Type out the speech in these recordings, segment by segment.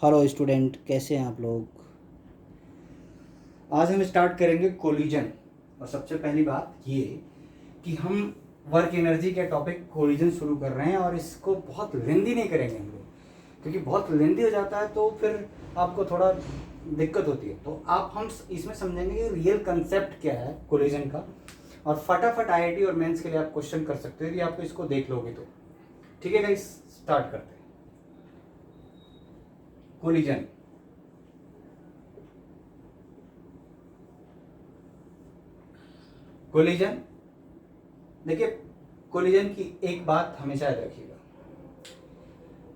Hello student, कैसे हैं आप लोग। आज हम स्टार्ट करेंगे कोलिजन। और सबसे पहली बात ये कि हम वर्क एनर्जी के टॉपिक कोलिजन शुरू कर रहे हैं और इसको बहुत लेंदी नहीं करेंगे हम लोग, क्योंकि बहुत लेंदी हो जाता है तो फिर आपको थोड़ा दिक्कत होती है। तो हम इसमें समझेंगे कि रियल कंसेप्ट क्या है कोलिजन का, और फटाफट आईआईटी और मेंस के लिए आप क्वेश्चन कर सकते हो यदि आपको इसको देख लोगे तो। ठीक है गाइस, स्टार्ट करते हैं। कोलिजन, कोलिजन देखिए, कोलिजन की एक बात हमेशा याद रखिएगा।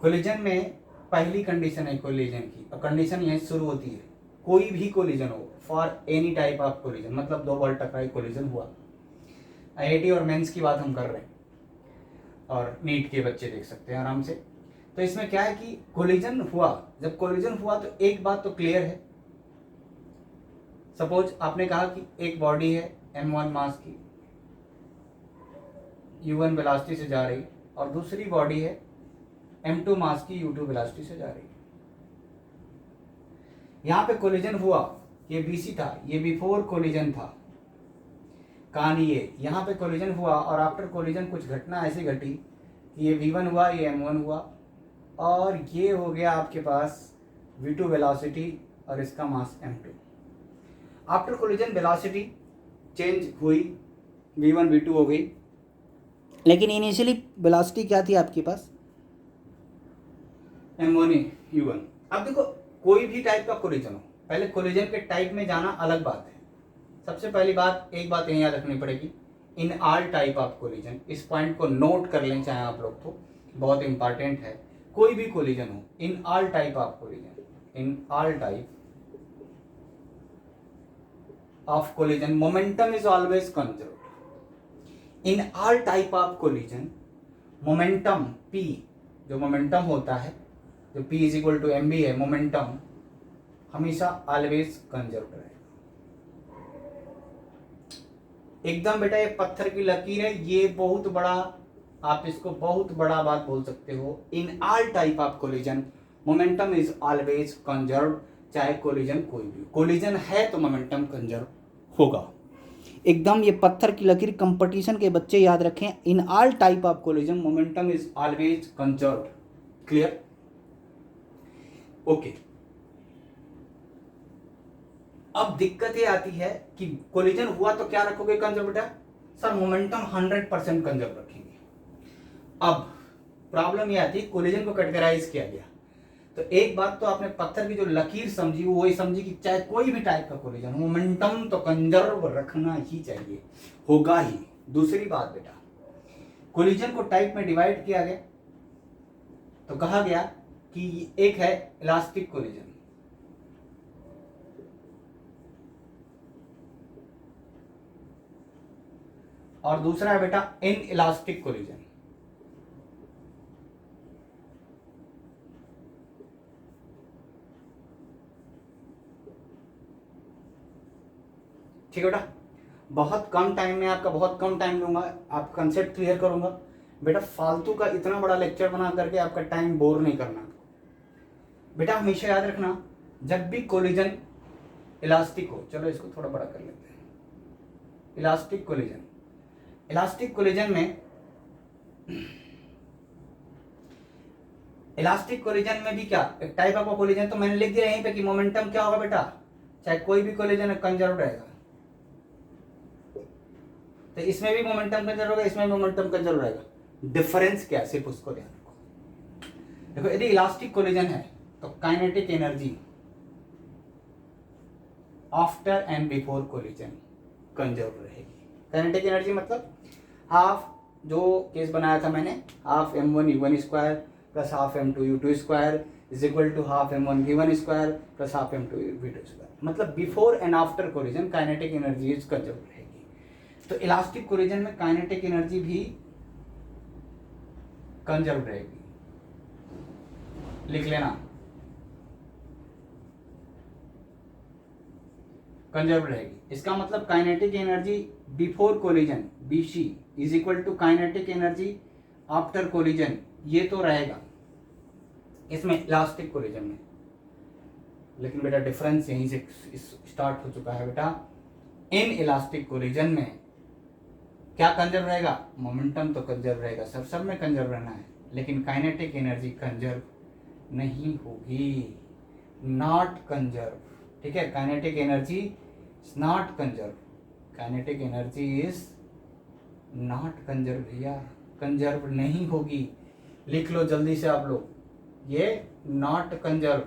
कोलिजन में पहली कंडीशन है कोलिजन की, और कंडीशन यहीं शुरू होती है। कोई भी कोलिजन हो, for any type of collision, मतलब दो बॉल टकराई कोलिजन हुआ। आईआईटी और मेंस की बात हम कर रहे हैं, और नीट के बच्चे देख सकते हैं आराम से। तो इसमें क्या है कि कोलिजन हुआ, जब कोलिजन हुआ तो एक बात तो क्लियर है। सपोज आपने कहा कि एक बॉडी है m1 मास की, u1 वेलोसिटी से जा रही, और दूसरी बॉडी है m2 मास की, u2 वेलोसिटी से जा रही। यहां पे कोलिजन हुआ, ये BC था, ये बिफोर कोलिजन था। कहानी ये, यहां पे कोलिजन हुआ और आफ्टर कोलिजन कुछ घटना ऐसी घटी कि ये v1 हुआ, ये m1 हुआ, और ये हो गया आपके पास v2 वेलोसिटी और इसका मास m2। After collision velocity change हुई, v1 v2 हो गई, लेकिन इनिशियली वेलोसिटी क्या थी आपके पास, m1 u1। अब देखो, कोई भी टाइप का कोलिजन हो, पहले कोलिजन के टाइप में जाना अलग बात है। सबसे पहली बात, एक बात यही याद रखनी पड़ेगी, in all type of collision. इस पॉइंट को नोट कर लें चाहे आप लोग, तो बहुत इंपॉर्टेंट है। कोई भी कोलिजन हो, in all type of collision, in all type of collision momentum is always conserved। in all type of collision momentum p, जो मोमेंटम होता है, जो p is equal to mb है, मोमेंटम हमेशा ऑलवेज कंजर्व रहेगा। एकदम बेटा, ये पत्थर की लकीर है, ये बहुत बड़ा, आप इसको बहुत बड़ा बात बोल सकते हो। In all type of collision momentum is always conserve. चाहे कोलिजन कोई भी कोलिजन है तो मोमेंटम कंजर्व होगा। एकदम ये पत्थर की लकीर, कंपटीशन के बच्चे याद रखें, in all type of collision momentum is always conserve. Clear? Okay. अब दिक्कत ये आती है कि कोलिजन हुआ तो क्या रखोगे कंजर्व बेटा? सर मोमेंटम 100% कंजर्व रखेंगे। अब प्रॉब्लम ये आती है, कोलिजन को कैटेगराइज किया गया तो एक बात तो आपने पत्थर की जो लकीर समझी वो वही समझी कि चाहे कोई भी टाइप का कोलिजन मोमेंटम तो कंजर्व रखना ही चाहिए, होगा ही। दूसरी बात बेटा, कोलिजन को टाइप में डिवाइड किया गया तो कहा गया कि एक है इलास्टिक कोलिजन, और दूसरा है बेटा इन इलास्टिक कोलिजन। ठीक है बेटा, बहुत कम टाइम में, आपका बहुत कम टाइम लूंगा, आप कंसेप्ट क्लियर करूंगा बेटा। फालतू का इतना बड़ा लेक्चर बना करके आपका टाइम बोर नहीं करना बेटा। हमेशा याद रखना, जब भी कोलिजन इलास्टिक हो, चलो इसको थोड़ा बड़ा कर लेते हैं, इलास्टिक कोलिजन, इलास्टिक कोलिजन में, इलास्टिक कोलिजन में भी क्या एक टाइप ऑफ कोलिजन, तो मैंने लिख दिया यहीं पे कि मोमेंटम क्या होगा बेटा, चाहे कोई भी कोलिजन कंजर्व रहेगा। तो इसमें भी मोमेंटम कंजर्व होगा, इसमें भी मोमेंटम कंजर्व रहेगा। डिफरेंस क्या, सिर्फ उसको ध्यान रखो। देखो, यदि इलास्टिक कोलिजन है तो kinetic energy after and before collision conserve रहेगी। काइनेटिक एनर्जी मतलब हाफ, जो केस बनाया था मैंने, half m1 u1 square plus half m2 u2 square is equal to half m1 v1 square plus half m2 v2 square. मतलब before and after collision kinetic energy is conserve रहेगी। तो elastic collision में kinetic energy भी conserve रहेगी, लिख लेना, conserve रहेगी। इसका मतलब kinetic energy before collision BC is equal to kinetic energy after collision, ये तो रहेगा इसमें इलास्टिक कोलिजन में। लेकिन बेटा डिफरेंस यहीं से स्टार्ट हो चुका है बेटा। इन इलास्टिक कोलिजन में क्या कंजर्व रहेगा? मोमेंटम तो कंजर्व रहेगा सर, सब में कंजर्व रहना है, लेकिन काइनेटिक एनर्जी कंजर्व नहीं होगी, नॉट कंजर्व। ठीक है, kinetic energy is not conserve, kinetic energy is not conserve भैया, कंजर्व नहीं होगी। लिख लो जल्दी से आप लोग, ये not conserve.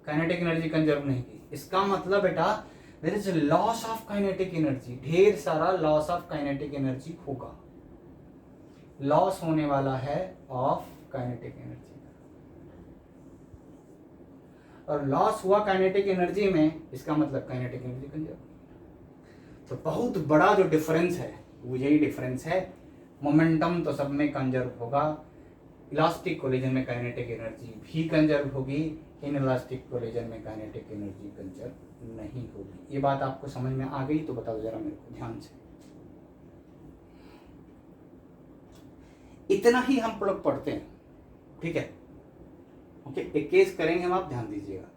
Kinetic energy conserve नहीं की, इसका मतलब बेटा there is loss of kinetic energy, ढेर सारा लॉस ऑफ काइनेटिक एनर्जी होगा, लॉस होने वाला है ऑफ काइनेटिक एनर्जी। और लॉस हुआ काइनेटिक एनर्जी में, इसका मतलब काइनेटिक एनर्जी कंजर्व। तो बहुत बड़ा जो डिफरेंस है वो यही डिफरेंस है, मोमेंटम तो सब में कंजर्व होगा, इलास्टिक कोलिजन में काइनेटिक एनर्जी भी कंजर्व होगी, इन इलास्टिक कोलिजन में काइनेटिक एनर्जी कंजर्व नहीं होगी। ये बात आपको समझ में आ गई तो बताओ जरा मेरे को ध्यान से। इतना ही हम लोग पढ़ते हैं, ठीक है, ओके। एक केस करेंगे हम, आप ध्यान दीजिएगा।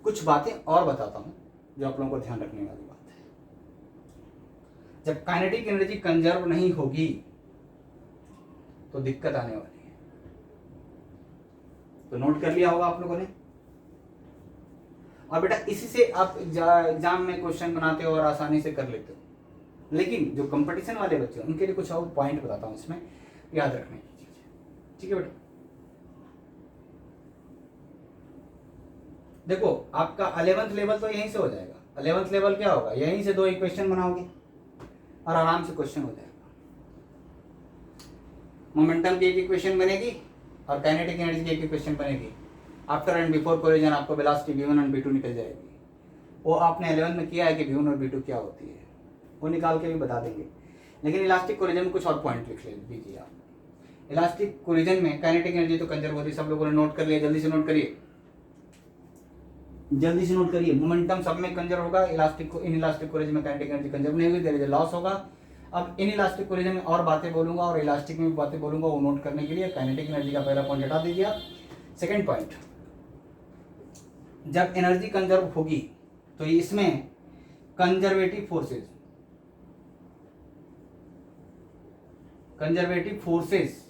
कुछ बातें और बताता हूं जो आप लोगों को ध्यान रखने वाली बात है। जब काइनेटिक एनर्जी कंजर्व नहीं होगी तो दिक्कत आने वाली है, तो नोट कर लिया होगा आप लोगों ने। और बेटा इसी से आप एग्जाम में क्वेश्चन बनाते हो और आसानी से कर लेते हो, लेकिन जो कंपटीशन वाले बच्चे हैं उनके लिए कुछ और पॉइंट बताता हूं इसमें, याद रखने की चीज है, ठीक है बेटा। देखो आपका 11th लेवल तो यहीं से हो जाएगा। 11th लेवल क्या होगा, यहीं से 2 इक्वेशन बनाओगे और आराम से क्वेश्चन हो जाएगा। मोमेंटम की एक इक्वेशन बनेगी और काइनेटिक एनर्जी की एक इक्वेशन बनेगी। आफ्टर एंड बिफोर कोलिजन आपको वेलोसिटी v1 और v2 निकल जाएगी। वो आपने 11 में किया है कि v1 और v2 क्या होती है, वो निकाल के भी बता देंगे। लेकिन इलास्टिक कोलिजन में कुछ और पॉइंट लिख लीजिए आप। इलास्टिक कोलिजन में काइनेटिक एनर्जी तो कंजर्व होती है, सब लोगों ने नोट कर लिया, जल्दी से नोट करिए, जल्दी से नोट करिए। मोमेंटम सब में कंजर्व होगा, इन इलास्टिक कोलिजन में काइनेटिक एनर्जी कंजर्व नहीं होगी, देयर इज अ लॉस होगा। अब इन इलास्टिक कोलिजन में और बातें बोलूंगा और इलास्टिक में भी बातें बोलूंगा, वो नोट करने के लिए काइनेटिक एनर्जी का पहला पॉइंट हटा दीजिए आप। सेकंड पॉइंट, जब एनर्जी कंजर्व होगी तो इसमें कंजर्वेटिव फोर्सेस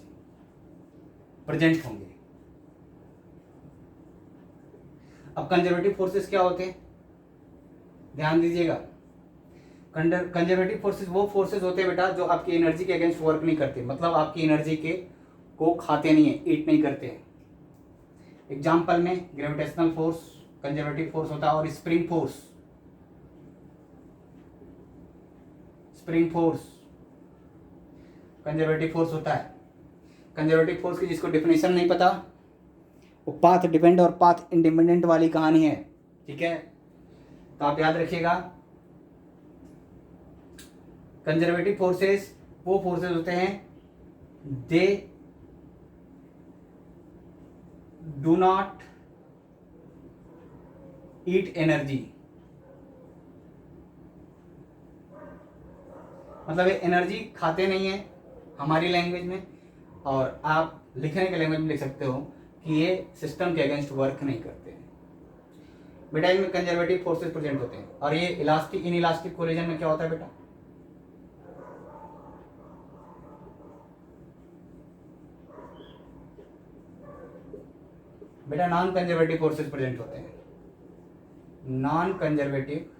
प्रेजेंट होंगे। अब कंजर्वेटिव फोर्सेस क्या होते हैं, ध्यान दीजिएगा। कंजर्वेटिव फोर्सेस वो फोर्सेस होते हैं बेटा जो आपकी एनर्जी के अगेंस्ट वर्क नहीं करते, मतलब आपकी एनर्जी को खाते नहीं है, ईट नहीं करते हैं। एग्जाम्पल में ग्रेविटेशनल फोर्स कंजर्वेटिव फोर्स होता है, और स्प्रिंग फोर्स कंजर्वेटिव फोर्स होता है। कंजर्वेटिव फोर्स की जिसको डेफिनेशन नहीं पता, वो पाथ डिपेंड और पाथ इंडिपेंडेंट वाली कहानी है, ठीक है। तो आप याद रखिएगा, कंजर्वेटिव फोर्सेस वो फोर्सेस होते हैं they do not eat energy, मतलब ये एनर्जी खाते नहीं है हमारी लैंग्वेज में, और आप लिखने के लैंग्वेज में लिख सकते हो कि ये सिस्टम के अगेंस्ट वर्क नहीं करते हैं। बेटा इनमें कंजर्वेटिव फोर्सेस प्रेजेंट होते हैं। और ये इन इलास्टिक कोलिजन में क्या होता है बेटा, नॉन कंजर्वेटिव फोर्सेस प्रेजेंट होते हैं। Non conservative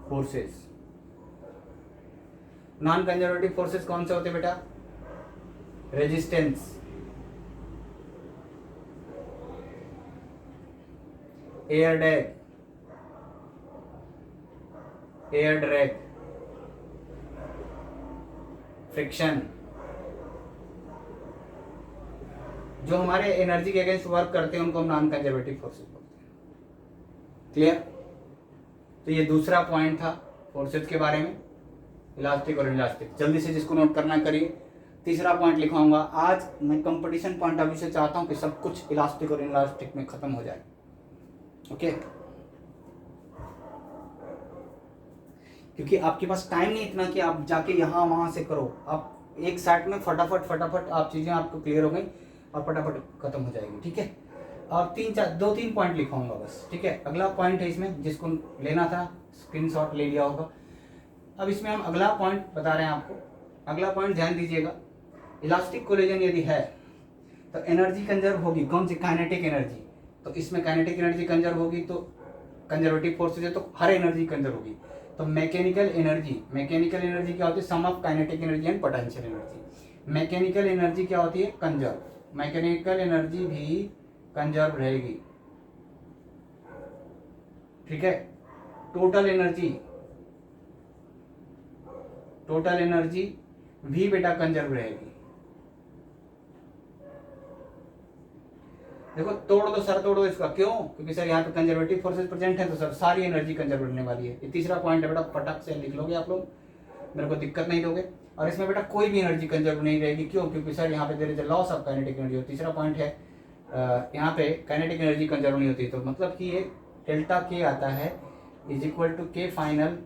forces, non conservative forces कौन से होते हैं बेटा, रेजिस्टेंस, एयर ड्रैग, फ्रिक्शन, जो हमारे एनर्जी के अगेंस्ट वर्क करते हैं उनको हम नॉन कंजर्वेटिव फोर्सेस बोलते हैं। क्लियर। तो ये दूसरा पॉइंट था फोर्सेस के बारे में, इलास्टिक और इनइलास्टिक। जल्दी से जिसको नोट करना करिए। तीसरा पॉइंट लिखवाऊंगा। आज मैं कंपटीशन पॉइंट ऑफ व्यू से चाहता हूं कि सब कुछ इलास्टिक और इनइलास्टिक में खत्म हो जाए, ओके। क्योंकि आपके पास टाइम नहीं इतना कि आप जाके यहाँ वहाँ से करो। आप एक सेट में फटाफट आप चीज़ें आपको क्लियर हो गई और फटाफट खत्म हो जाएगी। ठीक है, और 2-3 पॉइंट लिखाऊंगा बस। ठीक है, अगला पॉइंट है इसमें जिसको लेना था स्क्रीनशॉट ले लिया होगा। अब इसमें हम अगला पॉइंट बता रहे हैं आपको। अगला पॉइंट ध्यान दीजिएगा, इलास्टिक कोलिजन यदि है तो एनर्जी कंजर्व होगी। कौन सी? Kinetic energy. तो इसमें काइनेटिक एनर्जी कंजर्व होगी तो कंजर्वेटिव फोर्सेज है तो हर एनर्जी कंजर्व होगी। तो मैकेनिकल एनर्जी क्या होती है? Sum of kinetic energy and potential energy. Mechanical energy क्या होती है? कंजर्व। मैकेनिकल एनर्जी भी कंजर्व रहेगी। ठीक है, टोटल एनर्जी भी बेटा कंजर्व रहेगी। देखो तोड़ दो इसका। क्यों? क्योंकि सर यहाँ पे कंजर्वेटिव फोर्सेस प्रेजेंट है तो सर सारी एनर्जी कंजर्व रहने वाली है। ये तीसरा पॉइंट है बेटा, फटाक से लिख लोगे आप लोग, मेरे को दिक्कत नहीं दोगे। और इसमें बेटा कोई भी एनर्जी कंजर्व नहीं रहेगी। क्यों? क्योंकि सर यहाँ पे there is a loss of kinetic energy. और तीसरा पॉइंट है यहाँ पे काइनेटिक एनर्जी कंजर्व नहीं होती। तो मतलब कि ये डेल्टा के आता है इज इक्वल टू के फाइनल,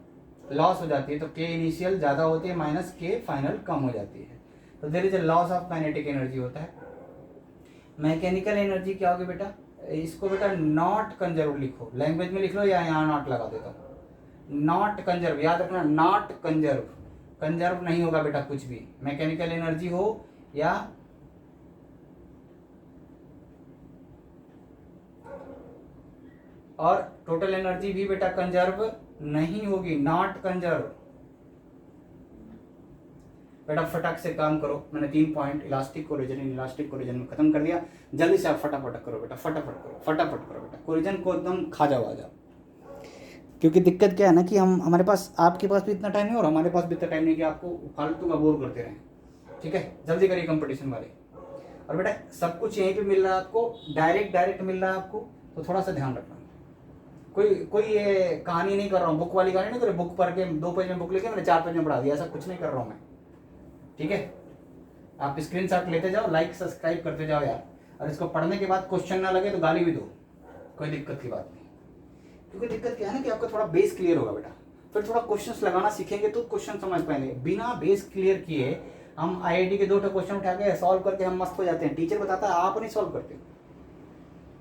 लॉस हो जाती है तो के इनिशियल ज़्यादा होती है माइनस के फाइनल कम हो जाती है। तो there is a loss of kinetic energy होता है। मैकेनिकल एनर्जी क्या होगी बेटा? इसको बेटा नॉट कंजर्व लिखो, लैंग्वेज में लिख लो या यहाँ नॉट लगा देता हूँ। नॉट कंजर्व, याद रखना, नॉट कंजर्व। कंजर्व नहीं होगा बेटा कुछ भी, मैकेनिकल एनर्जी हो या और टोटल एनर्जी भी बेटा कंजर्व नहीं होगी, नॉट कंजर्व। बेटा फटाक से काम करो। मैंने 3 पॉइंट इलास्टिक कोलिजन में खत्म कर दिया। जल्दी से आप फटाफट करो बेटा, फटाफट करो बेटा। कोलिजन को एकदम खा जाओ आ जाओ। क्योंकि दिक्कत क्या है ना कि हमारे पास, आपके पास भी इतना टाइम नहीं और हमारे पास भी इतना टाइम नहीं कि आपको फालतू का बोर करते रहें। ठीक है, जल्दी करिए कंपटीशन वाले। और बेटा सब कुछ यहीं पे मिल रहा है आपको, डायरेक्ट मिल रहा है आपको, तो थोड़ा सा ध्यान रखना। कोई ये कहानी नहीं कर रहा हूँ, बुक वाली कहानी नहीं कर, बुक पढ़ के 2 पेज में बुक लेके मैंने 4 पेज में पढ़ा दिया, ऐसा कुछ नहीं कर रहा हूँ मैं। ठीक है, आप स्क्रीनशॉट लेते जाओ, लाइक सब्सक्राइब करते जाओ यार। और इसको पढ़ने के बाद क्वेश्चन ना लगे तो गाली भी दो, कोई दिक्कत की बात नहीं। क्योंकि दिक्कत क्या है ना कि आपका थोड़ा बेस क्लियर होगा बेटा, फिर थोड़ा क्वेश्चंस लगाना सीखेंगे तो क्वेश्चन समझ पाएंगे। बिना बेस क्लियर किए हम आईआईटी के 2 क्वेश्चन उठा के सॉल्व करके हम मस्त हो जाते हैं। टीचर बताता है, आप नहीं सॉल्व करते।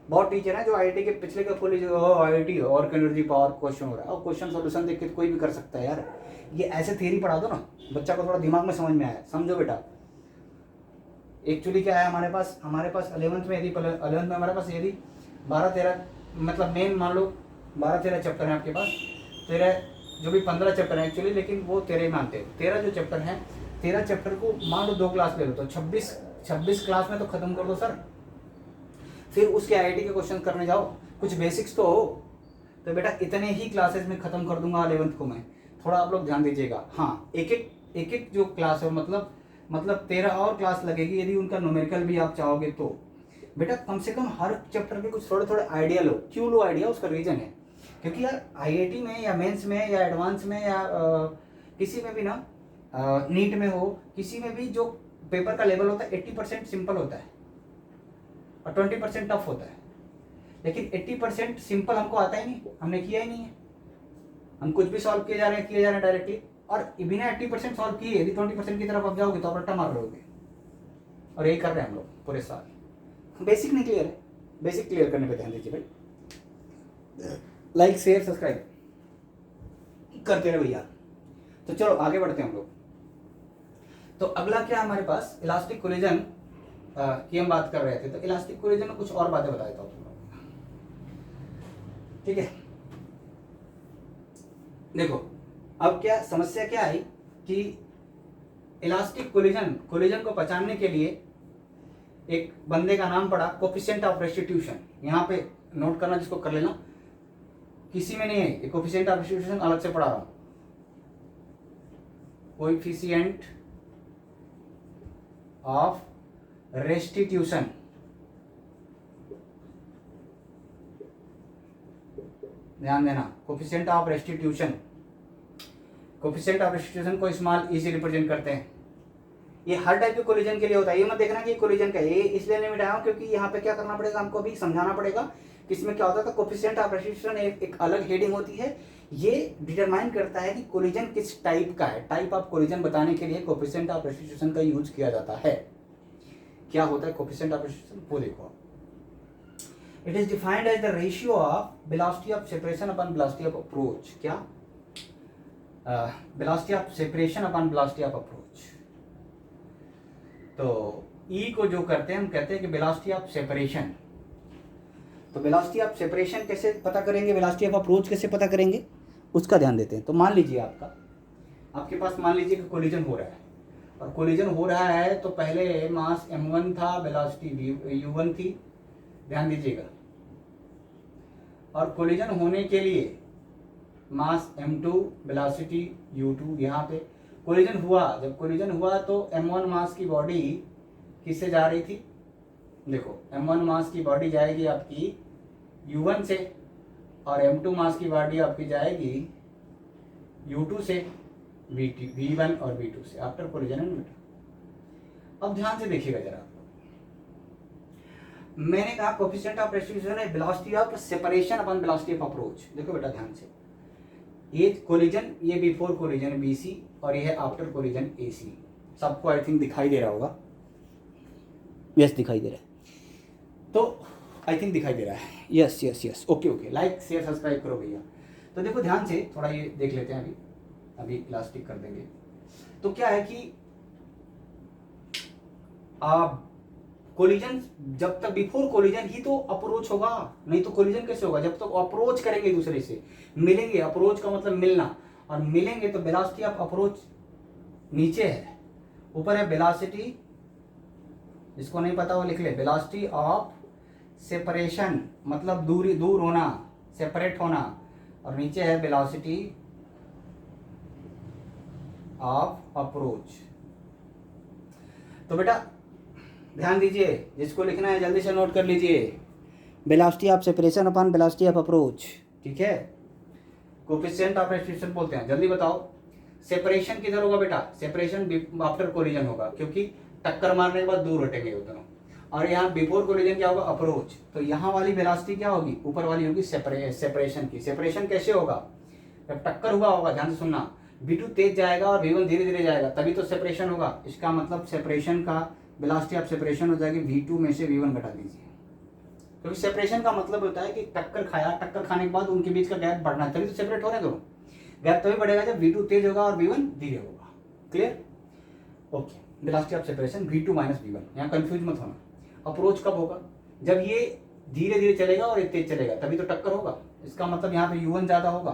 बहुत टीचर हैं जो आईआईटी के पिछले का कॉलेज आईआईटी और एनर्जी पावर क्वेश्चन हो रहा है और क्वेश्चन सॉल्यूशन देख के कोई भी कर सकता है यार। ये ऐसे थियरी पढ़ा दो ना, बच्चा को थोड़ा दिमाग में समझ में आया। समझो बेटा, एक्चुअली क्या है हमारे पास 11th में, यदि 11th में हमारे पास यदि 12-13 मतलब मेन मान लो 12-13 चैप्टर हैं आपके पास, 13 जो भी 15 चैप्टर हैं एक्चुअली, लेकिन वो 13 मानते हैं। 13 जो चैप्टर हैं, 13 चैप्टर को मान लो 2 क्लास ले लो तो 26 क्लास में तो खत्म कर दो सर। फिर उसके आईआईटी के क्वेश्चन करने जाओ, कुछ बेसिक्स तो हो। तो बेटा इतने ही क्लासेस में खत्म कर दूंगा 11th को मैं। थोड़ा आप लोग ध्यान दीजिएगा। हाँ, एक जो क्लास है मतलब 13 और क्लास लगेगी यदि उनका न्यूमेरिकल भी आप चाहोगे तो। बेटा कम से कम हर चैप्टर के कुछ थोड़े आइडिया लो। क्यों लो आइडिया? उसका रीजन है क्योंकि यार आईआईटी में या मेंस में या एडवांस में या किसी में भी ना, नीट में हो, किसी में भी जो पेपर का लेवल होता है 80% सिंपल होता है और 20% टफ होता है। लेकिन 80% सिंपल हमको आता ही नहीं, हमने किया ही नहीं है। हम कुछ भी सॉल्व किए जा रहे हैं डायरेक्टली, और बिना 80% सॉल्व किए यदि 20% की तरफ आप जाओगे तो आप रट्टा मार लोगे। और यही कर रहे हैं हम लोग पूरे साल। बेसिक नहीं क्लियर है, बेसिक क्लियर करने पे ध्यान दीजिए भाई। लाइक शेयर सब्सक्राइब करते रहे भैया। तो चलो आगे बढ़ते हैं हम लोग। तो अगला क्या हमारे पास, इलास्टिक कोलिजन की हम बात कर रहे थे। तो इलास्टिक कोलिजन में कुछ और बातें बता देता हूँ तुम लोग। ठीक है, देखो अब क्या समस्या क्या आई कि इलास्टिक कोलिजन को पहचानने के लिए एक बंदे का नाम पड़ा, कोफिशिएंट ऑफ रेस्टिट्यूशन। यहाँ पे नोट करना, जिसको कर लेना, किसी में नहीं है। कोफिशिएंट ऑफ रेस्टिट्यूशन अलग से पढ़ा रहा हूं। कोफिशिएंट ऑफ रेस्टिट्यूशन, ध्यान देना, कोफिशिएंट ऑफ रेस्टिट्यूशन को स्मॉल ई से रिप्रेजेंट करते हैं। ये हर टाइप के कोलिजन के लिए होता है। ये मत देखना कि कोलिजन का, ये इसलिए नहीं मिटाया हूं क्योंकि यहाँ पे क्या करना पड़ेगा, हमको भी समझाना पड़ेगा किसमें क्या होता था, कोफिशिएंट ऑफ रेस्टिट्यूशन एक अलग हेडिंग होती है। ये डिटरमाइन करता है कि कोलिजन किस टाइप का है। टाइप ऑफ कोलिजन बताने के लिए कोफिशिएंट ऑफ रेस्टिट्यूशन का यूज किया जाता है। क्या होता है कोफिशिएंट ऑफ रेस्टिट्यूशन, वो देखो। It is defined as the ratio of velocity of separation upon velocity of approach. क्या, velocity of separation upon velocity of approach. तो ई को जो करते हैं हम कहते हैं कि वेलोसिटी ऑफ सेपरेशन। तो वेलोसिटी ऑफ सेपरेशन कैसे पता करेंगे, वेलोसिटी ऑफ अप्रोच कैसे पता करेंगे, उसका ध्यान देते हैं। तो मान लीजिए आपके पास मान लीजिए कि कोलिजन हो रहा है, और कोलिजन हो रहा है तो पहले मास m1 था, वेलोसिटी u1 थी, ध्यान दीजिएगा। और कोलिजन होने के लिए मास m2, वेलोसिटी u2, यहाँ पे कोलिजन हुआ। जब कोलिजन हुआ तो m1 मास की बॉडी किससे जा रही थी, देखो m1 मास की बॉडी जाएगी आपकी u1 से, और m2 मास की बॉडी आपकी जाएगी u2 से, v1 और v2 से, आफ्टर कोलिजन एंड मीटर। अब ध्यान से देखिएगा जरा, मैंने कहा कोफिशिएंट ऑफ रेस्टिट्यूशन है velocity of separation upon velocity of approach. देखो बेटा ध्यान से, ये कोलिजन, ये बिफोर कोलिजन BC और ये है आफ्टर कोलिजन AC। सबको आई थिंक दिखाई दे रहा होगा, यस दिखाई दे रहा है, तो आई थिंक दिखाई दे रहा है, yes yes yes, okay okay, like share subscribe करो भैया। तो देखो ध्यान से थोड़ा ये देख लेते हैं, अभी इलास्टिक कर देंगे। तो क्या है कि आप कोलिजन जब तक बिफोर कोलिजन ही तो अप्रोच होगा, नहीं तो कोलिजन कैसे होगा, जब तक अप्रोच करेंगे दूसरे से, मिलेंगे, अप्रोच का मतलब मिलना, और मिलेंगे तो वेलोसिटी ऑफ अप्रोच नीचे है, ऊपर है वेलोसिटी, जिसको नहीं पता वो लिख ले, वेलोसिटी ऑफ सेपरेशन मतलब दूर होना, सेपरेट होना, और नीचे है वेलोसिटी ऑफ अप्रोच। तो बेटा ध्यान दीजिए, जिसको लिखना है जल्दी से नोट कर लीजिए, velocity of separation upon velocity of approach, ठीक है। कोफिशिएंट ऑफ रेस्टिट्यूशन बोलते हैं, जल्दी बताओ। सेपरेशन किधर होगा बेटा, सेपरेशन आफ्टर कोलिजन होगा, क्योंकि टक्कर मारने के बाद दूर हटेंगे वो दोनों। और यहाँ बिफोर कोलिजन क्या होगा, अप्रोच। तो यहाँ वाली वेलोसिटी क्या होगी, ऊपर वाली होगी सेपरेशन की। सेपरेशन कैसे होगा, जब टक्कर हुआ होगा, ध्यान से सुनना, v2 तेज जाएगा और v1 धीरे धीरे जाएगा, तभी तो सेपरेशन होगा। इसका मतलब सेपरेशन का वेलोसिटी ऑफ सेपरेशन हो जाएगी v2 में से v1 घटा दीजिए, क्योंकि सेपरेशन का मतलब होता है कि टक्कर खाया, टक्कर खाने के बाद उनके बीच का गैप बढ़ना, तभी तो सेपरेट हो रहे दोनों। गैप तभी बढ़ेगा जब v2 तेज होगा और v1 धीरे होगा। Clear, okay. Velocity of separation v2 minus v1, यहाँ कंफ्यूज मत होना। अप्रोच कब होगा, जब ये धीरे धीरे चलेगा और ये तेज चलेगा, तभी तो टक्कर होगा। इसका मतलब यहाँ पे u1 ज्यादा होगा,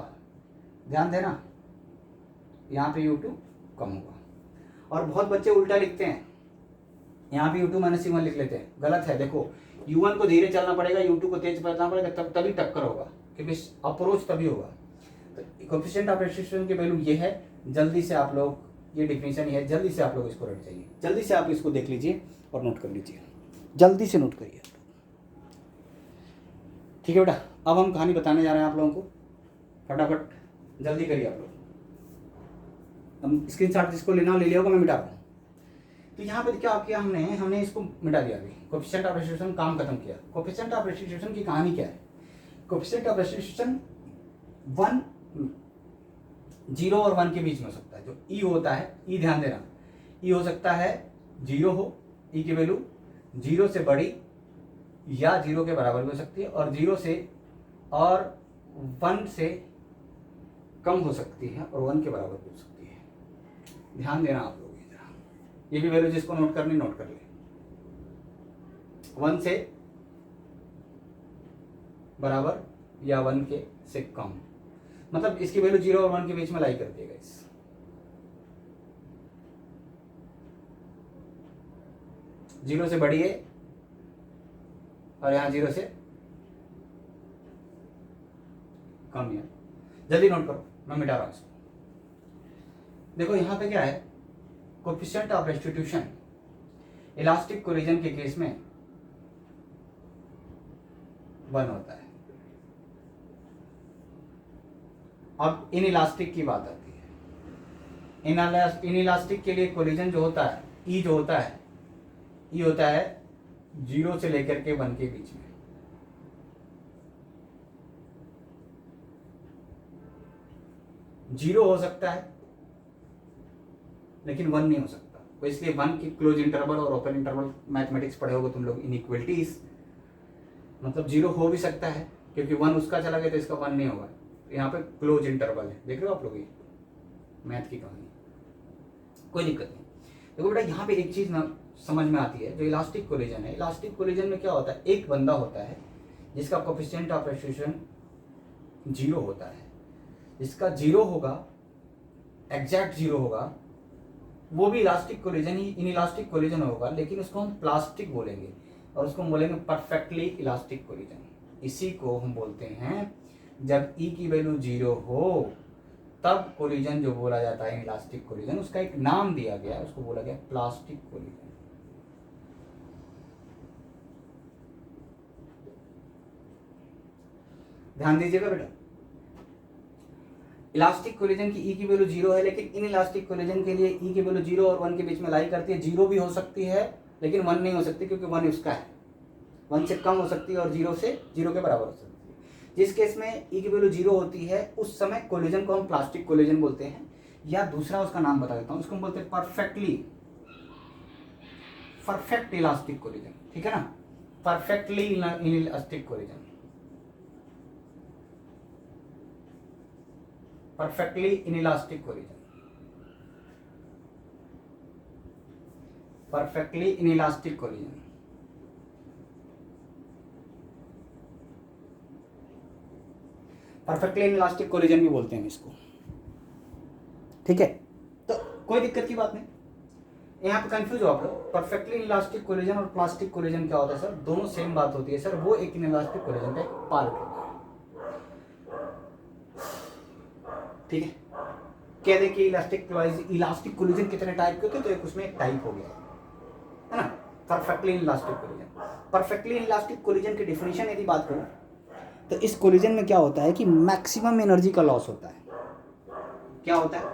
ध्यान देना, यहाँ पे u2 कम होगा। और बहुत बच्चे उल्टा लिखते हैं, यहाँ पे u2 माइनस c1 लिख लेते हैं, गलत है। देखो u1 को धीरे चलना पड़ेगा, u2 को तेज चलना पड़ेगा, तभी टक्कर होगा, क्योंकि अप्रोच तभी होगा। तो कोफिशिएंट ऑफ रेस्टिट्यूशन की वैल्यू ये है। जल्दी से आप लोग, ये डिफिनेशन है, जल्दी से आप लोग इसको रट जाइए, जल्दी से आप इसको देख लीजिए और नोट कर लीजिए, जल्दी से नोट करिए, ठीक है बेटा। अब हम कहानी बताने जा रहे हैं आप लोगों को, फटाफट जल्दी करिए आप लोग। हम स्क्रीनशॉट जिसको लेना ले लिया होगा, मैं मिटा रहा हूँ। तो यहाँ पे क्या किया हमने इसको मिटा दिया। अभी कोफिशिएंट ऑफ रेस्टिट्यूशन काम खत्म किया। कोफिशिएंट ऑफ रेस्टिट्यूशन की कहानी क्या है, कोफिशिएंट ऑफ रेस्टिट्यूशन 1, 0 और 1 के बीच में हो सकता है। जो ई होता है, ई ध्यान देना, ई हो सकता है 0 हो, ई की वैल्यू 0 से बड़ी या 0 के बराबर भी हो सकती है, और 0 से और 1 से कम हो सकती है, और 1 के बराबर भी हो सकती है। ध्यान देना आप लोग, ये भी वैल्यू जिसको नोट करनी नोट कर ले। 1 से बराबर या 1 के से कम, मतलब इसकी वैल्यू 0 और 1 के बीच में लाई करती है गाइस। जीरो से बड़ी है और यहाँ 0 से कम है। जल्दी नोट करो, मैं मिटा रहा हूं इसको। देखो यहाँ पे क्या है, coefficient of restitution elastic collision के केस में 1 होता है। अब इन इलास्टिक की बात आती है। इन इलास्टिक के लिए कोलिजन जो होता है, ई जो होता है, ई होता है 0 से लेकर के 1 के बीच में। 0 हो सकता है लेकिन 1 नहीं हो सकता। तो इसलिए 1 की क्लोज इंटरवल और ओपन इंटरवल मैथमेटिक्स पढ़े होगे तुम लोग, इनइक्वलिटीज, मतलब 0 हो भी सकता है क्योंकि 1 उसका चला गया तो इसका 1 नहीं होगा। यहाँ पे क्लोज इंटरवल है, देख रहे हो आप लोग, ये मैथ की कहानी, कोई दिक्कत नहीं। देखो बेटा यहाँ पे एक चीज ना समझ में आती है, जो इलास्टिक कोलिजन है, इलास्टिक कोलिजन में क्या होता है, एक बंदा होता है जिसका कोफिशिएंट ऑफ एक्सट्रूशन 0 होता है, जिसका 0 होगा, एग्जैक्ट 0 होगा, वो भी elastic collision he, in elastic collision होगा, लेकिन उसको हम प्लास्टिक बोलेंगे और उसको हम बोलेंगे परफेक्टली इलास्टिक कोलिजन। इसी को हम बोलते हैं जब ई की वैल्यू 0 हो तब कोलिजन जो बोला जाता है इलास्टिक कोलिजन, उसका एक नाम दिया गया, उसको बोला गया प्लास्टिक कोलिजन। ध्यान दीजिएगा बेटा, इलास्टिक कोलिजन की ई की वैल्यू 0 है, लेकिन इन इलास्टिक कोलिजन के लिए ई की वैल्यू 0 और 1 के बीच में लाई करती है। 0 भी हो सकती है लेकिन 1 नहीं हो सकती क्योंकि 1 उसका है, 1 से कम हो सकती है और 0 से 0 के बराबर हो सकती है। जिस केस में ई की वैल्यू 0 होती है उस समय कोलिजन को हम प्लास्टिक कोलिजन बोलते हैं, या दूसरा उसका नाम बता देता हूं, उसको हम बोलते हैं परफेक्ट इलास्टिक कोलिजन, ठीक है ना, perfectly elastic collision, perfectly inelastic collision, perfectly inelastic collision. Perfectly inelastic collision भी बोलते हैं इसको, ठीक है, तो कोई दिक्कत की बात नहीं। यहाँ पे कंफ्यूज हो आप लोग, परफेक्टली इनइलास्टिक कोलिजन और प्लास्टिक कोलिजन क्या होता है सर, दोनों सेम बात होती है सर, वो एक इनइलास्टिक कोलिजन का एक पार्ट होता है, ठीक है। कह दे कि इलास्टिक कोलिजन कितने टाइप के होते हैं, तो एक उसमें एक टाइप हो गया है ना, perfectly inelastic collision. Perfectly inelastic collision की डिफिनीशन यदि बात करूं तो इस कोलिजन में क्या होता है कि मैक्सिमम एनर्जी का लॉस होता है। क्या होता है,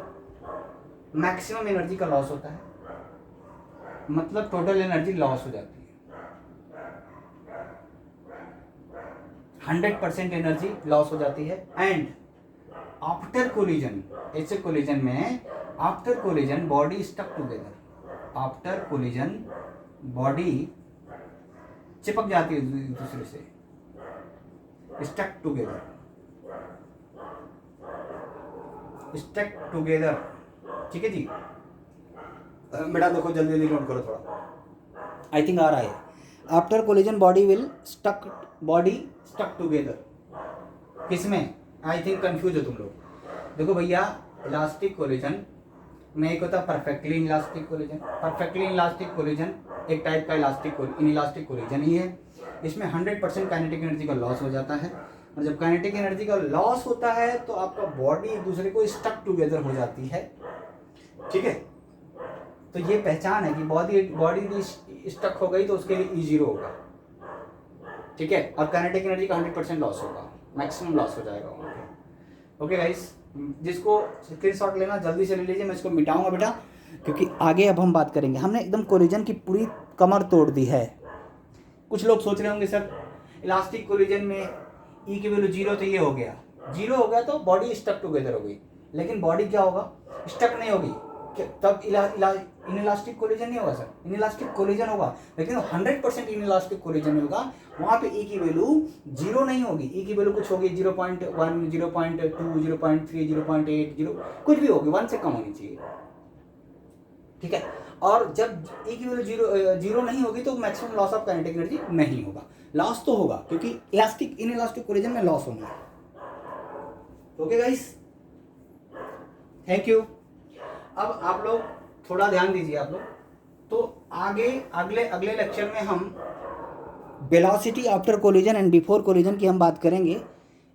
मैक्सिमम एनर्जी का लॉस होता है, मतलब टोटल एनर्जी लॉस हो जाती है, 100% एनर्जी लॉस हो जाती है। एंड आफ्टर कोलिजन, ऐसे कोलिजन में after collision body stuck together, after collision body चिपक जाती है दूसरे से, स्टक टुगेदर, स्टक टुगेदर, ठीक है जी। बेटा देखो जल्दी जल्दी नोट करो थोड़ा, आई थिंक आ रहा है। After collision body stuck together, किसमें, आई थिंक कंफ्यूज हो तुम लोग। देखो भैया, इलास्टिक कोलिजन में एक होता है perfectly inelastic collision. Perfectly inelastic collision एक टाइप का इनइलास्टिक कोलिजन ही है, इसमें 100% काइनेटिक एनर्जी का लॉस हो जाता है, और जब काइनेटिक एनर्जी का लॉस होता है तो आपका बॉडी एक दूसरे को स्टक टुगेदर हो जाती है, ठीक है। तो ये पहचान है कि बॉडी स्टक हो गई तो उसके लिए E0 होगा, ठीक है, और काइनेटिक एनर्जी का 100% लॉस होगा, मैक्सिमम लॉस हो जाएगा वहाँ पे। ओके गाइस, जिसको स्क्रीनशॉट लेना जल्दी से ले लीजिए, मैं इसको मिटाऊंगा बेटा क्योंकि आगे अब हम बात करेंगे। हमने एकदम कोलिजन की पूरी कमर तोड़ दी है। कुछ लोग सोच रहे होंगे सर इलास्टिक कोलिजन में ई की वैल्यू 0 तो ये हो गया, 0 हो गया तो बॉडी स्टक टुगेदर हो गई, लेकिन बॉडी क्या होगा, स्टक नहीं होगी, तब इनइलास्टिक कोलिजन नहीं होगा सर, इनइलास्टिक कोलिजन होगा, लेकिन 100% इनइलास्टिक कोलिजन होगा। वहाँ पे ई की वैल्यू 0 नहीं होगी, ई की वैल्यू कुछ होगी 0.1, 0.2, 0.3, 0.8, 0 कुछ भी होगी, 1 से कम होनी चाहिए, ठीक है। और जब ई की वैल्यू 0 नहीं होगी तो maximum loss of kinetic energy नहीं होगा, लॉस तो होगा क्योंकि इनइलास्टिक कोलिजन में लॉस होना है। Okay guys, thank you. अब आप लोग थोड़ा ध्यान दीजिए आप लोग, तो आगे अगले लेक्चर में हम velocity after collision and before collision की हम बात करेंगे।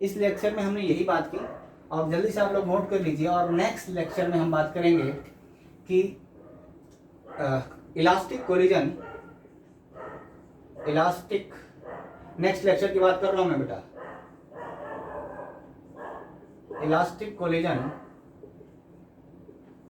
इस लेक्चर में हमने यही बात की और जल्दी से आप लोग नोट कर लीजिए, और नेक्स्ट लेक्चर में हम बात करेंगे कि इलास्टिक कोलिजन, नेक्स्ट लेक्चर की बात कर रहा हूं मैं बेटा, इलास्टिक कोलिजन